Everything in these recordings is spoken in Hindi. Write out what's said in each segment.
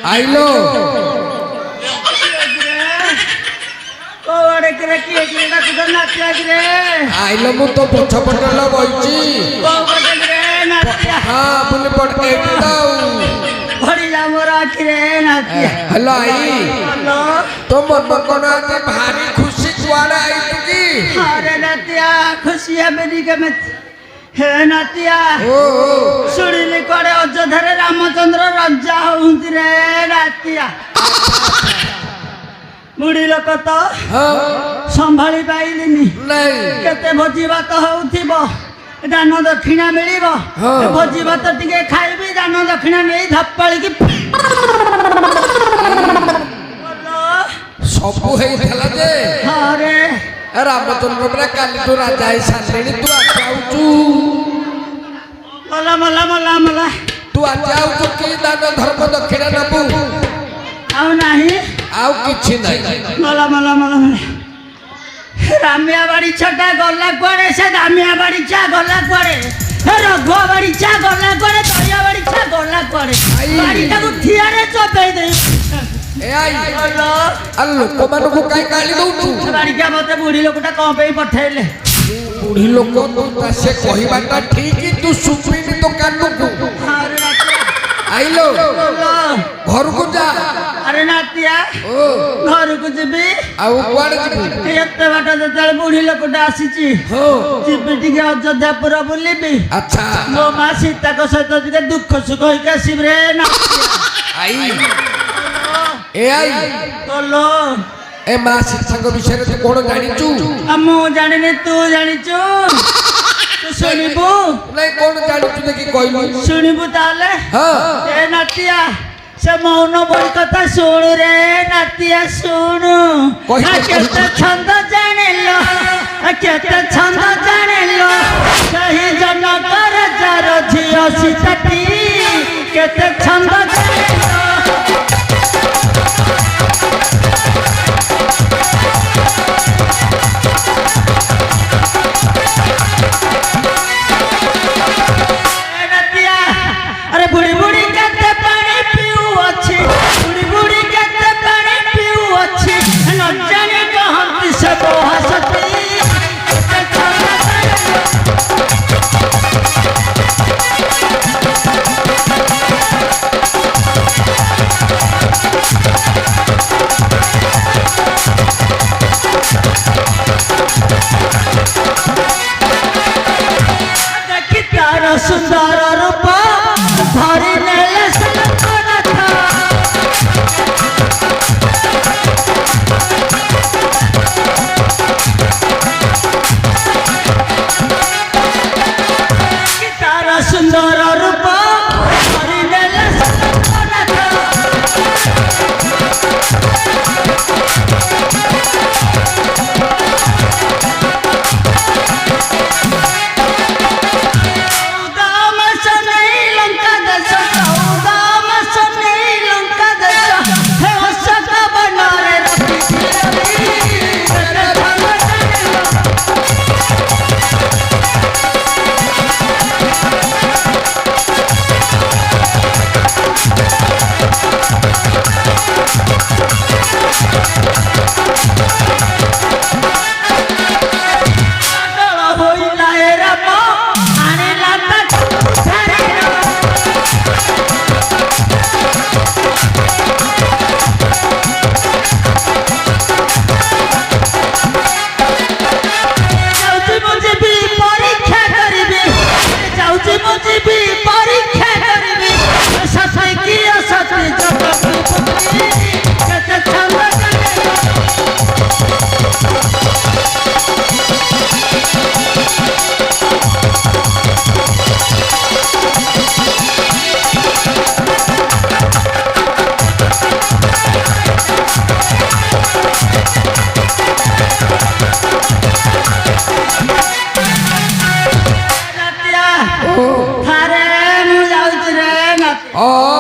आइलो आइलो मु तो पछ पटल बइची हां बुले पट एटी दाऊ भड़ी जा मोर आखी रे नातिया हेलो आई हेलो तो मन कोन आते भारी खुशी कुआड़ा आई तू की अरे नातिया खुशी है मेरी के में हे नातिया ओ सुड़िली करे अयोध्या रे रामचंद्र राजा होउंती रे नातिया बुढ़ी लोक तो संभाली पाइलिनी केते भोजी भात होउथिबो दान दक्षिणा मिलिबो भोजी भात टिके खाइबी दान दक्षिणा नै धप्पळी की सबु हे थला जे अरे रामचंद्र बरा काली तो राजा है सालेनी तू आउचू मला मला मला मला तू आउचू की दान धर्म दक्षिणा नबू आउ नाही आउ किछि नाही मला मला मला रामिया बाड़ी छटा गल्ला कोड़े से रामिया बाड़ी चा गल्ला कोड़े हे रघुआ बाड़ी चा गल्ला कोड़े तरिया बाड़ी चा गल्ला कोड़े बाड़ी ताको थियारे चपेई दे ए आई अल लोक मानु को काई गाली दउतु बाड़ी क्या मते बुढ़ी लोकटा कोन पे पठैले बुढ़ी लोक तो से कहिबाटा ठीक तू सुपिनी तो कानु को आइलो घर को जा अरे नातिया ओ घर को जीबी आउ कुआड़ जीबी एते बाटा जतल बुढ़ी लोकटा आसीची हो जीबी टिके अयोध्यापुर बुलिबी अच्छा मो मा सीता को सहित टिके दुख सुख होइका शिवरे नातिया आई ए आई बोलो ए मा सीता को विषय रे तू कोन जानिचू मु जानिने तू जानिचू तू सुनिबू नहीं कोन जानिचू देखि कहलु सुनिबू ताले हां ए नातिया से मौन बोल कथा सुन रे नातिया सुन केते छंद जानिलो केते छंद जानिलो सही जनकर जर झियो सीतती केते छंद जानिलो अरे बुढ़ी बुढ़ी केते पानी पीऊ अछि बुढ़ी बुढ़ी केते पानी पीऊ अछि न जाने कहंती से हसती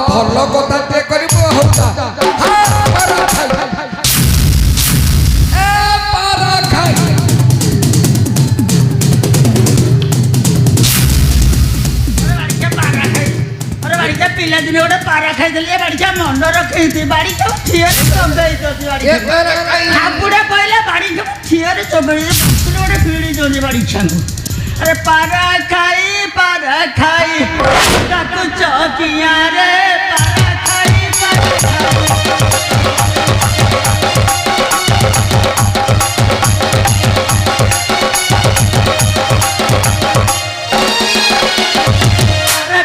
ଭଲ କଥାଟେ କରିବୁ ହଉତା ପାରା ଖାଇ ଏ ପାରା ଖାଇ ପିଲାଦିନେ ଗୋଟେ ପାରା ଖାଇଦେଲି ଏ ବାଡ଼ିକା ମନ ରଖେଇଛି ବାଡ଼ିକା ଠିଆରେ ଚୋବେଇ ହାବୁଡେ କହିଲେ ବାଡ଼ିକା ଠିଆରେ ଚୋବେଇ ଗୋଟେ ପିଡ଼ିଛନ୍ତି ବାଡ଼ିକାଙ୍କୁ अरे पारा खाई ताकू चौकिया रे पारा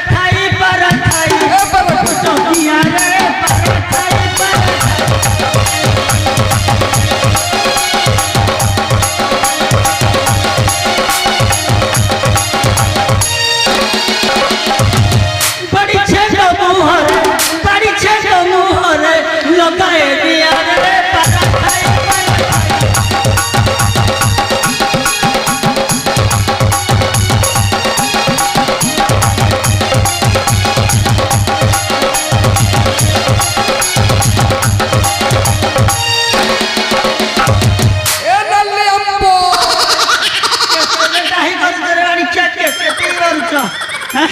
खाई पारा खाई चौकिया रे पारा खाई लगाए दिया रे पारा खाई ए नल्ले अम्बो नहीं कर तेरे वाली क्या के करुच हैं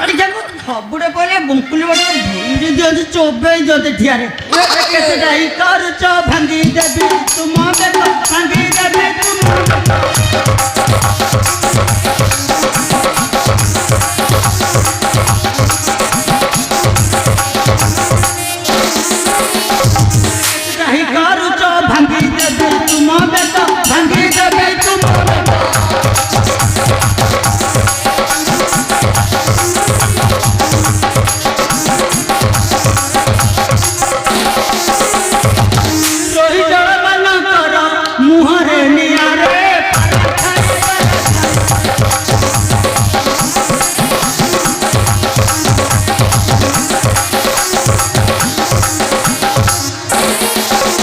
अरे जब सबुडे पहले बुंकुली बड़े भूरी दियो चोबे जोते ठियारे कैसे नहीं करुच भांगी देबी तुम बे भांगी देबी तुम नहीं करुच भांगी देबी तुम बे भांगी देबी तुम मुहरे नियारे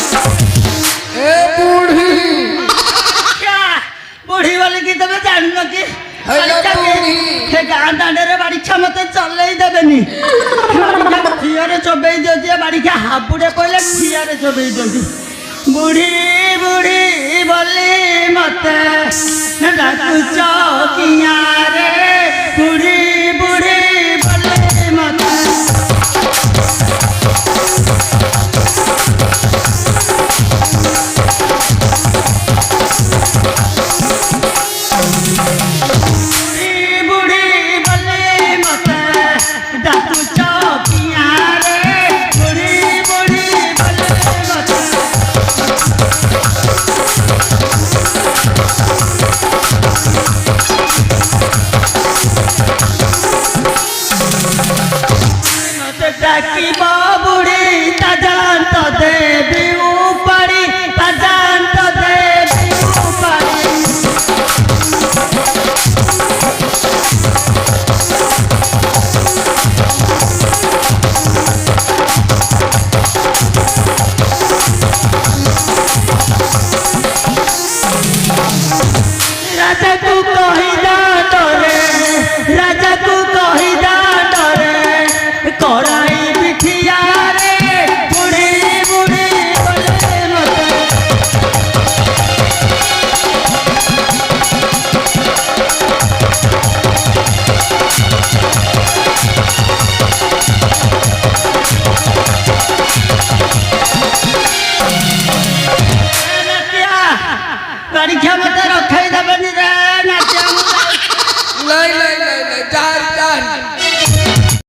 ए बूढ़ी क्या बूढ़ी वाली की तबे जाननो की गाँ दांडे बाड़ी छा मत चल देवेनि ठियारे चोबई दियो बाड़ी के हाबुड़े कहले ठियारे चोबई दियो बुढ़ी बुढ़ी बोली मत डाकुच किया रे बुढ़ी बुढ़ी बोली मत बुढ़ी बोली मत डाकुच किया रे बुढ़ी बुढ़ी बोली मत डाकिबा